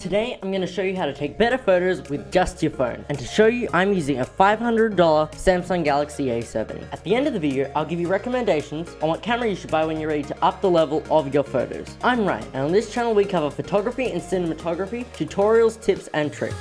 Today, I'm going to show you how to take better photos with just your phone. And to show you, I'm using a $500 Samsung Galaxy A70. At the end of the video, I'll give you recommendations on what camera you should buy when you're ready to up the level of your photos. I'm Ryan, and on this channel we cover photography and cinematography, tutorials, tips, and tricks.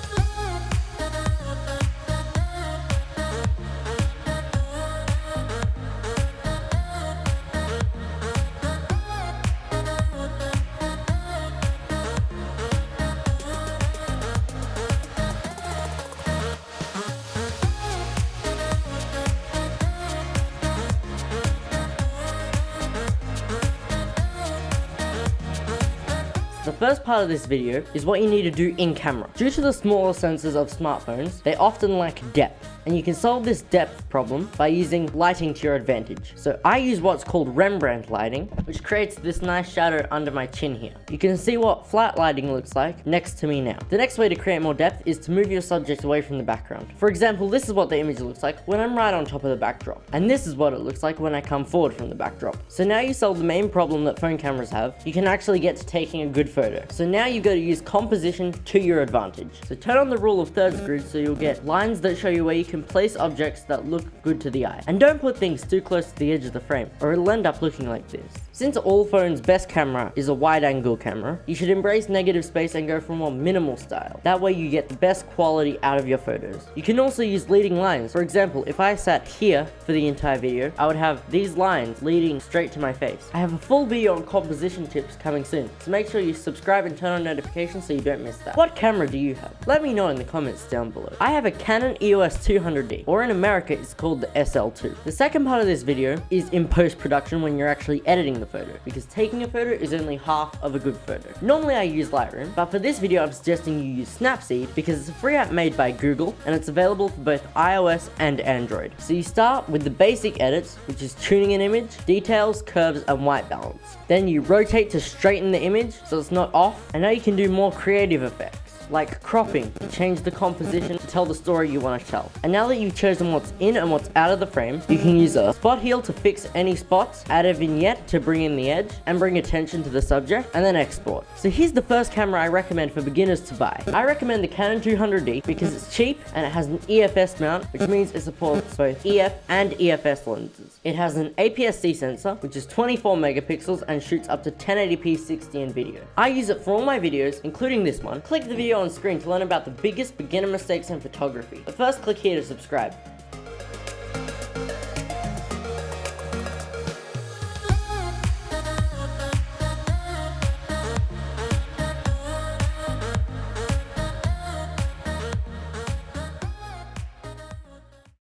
The first part of this video is what you need to do in camera. Due to the smaller sensors of smartphones, they often lack depth, and you can solve this depth problem by using lighting to your advantage. So I use what's called Rembrandt lighting, which creates this nice shadow under my chin here. You can see what flat lighting looks like next to me now. The next way to create more depth is to move your subject away from the background. For example, this is what the image looks like when I'm right on top of the backdrop, and this is what it looks like when I come forward from the backdrop. So now you solve the main problem that phone cameras have. You can actually get to taking a good photo. So now you've got to use composition to your advantage. So turn on the rule of thirds grid so you'll get lines that show you where you can place objects that look good to the eye. And don't put things too close to the edge of the frame, or it'll end up looking like this. Since all phones' best camera is a wide-angle camera, you should embrace negative space and go for a more minimal style. That way you get the best quality out of your photos. You can also use leading lines. For example, if I sat here for the entire video, I would have these lines leading straight to my face. I have a full video on composition tips coming soon, so make sure you subscribe and turn on notifications so you don't miss that. What camera do you have? Let me know in the comments down below. I have a Canon EOS 200D, or in America it's called the SL2. The second part of this video is in post-production when you're actually editing the photo, because taking a photo is only half of a good photo. Normally I use Lightroom, but for this video I'm suggesting you use Snapseed because it's a free app made by Google and it's available for both iOS and Android. So you start with the basic edits, which is tuning an image, details, curves, and white balance. Then you rotate to straighten the image so it's not off, and now you can do more creative effects, like cropping, to change the composition to tell the story you want to tell. And now that you've chosen what's in and what's out of the frame, you can use a spot heal to fix any spots, add a vignette to bring in the edge and bring attention to the subject, and then export. So here's the first camera I recommend for beginners to buy. I recommend the Canon 200D because it's cheap and it has an EFS mount, which means it supports both EF and EFS lenses. It has an APS-C sensor, which is 24 megapixels and shoots up to 1080p 60 in video. I use it for all my videos, including this one. Click the video on screen to learn about the biggest beginner mistakes in photography. But first, click here to subscribe.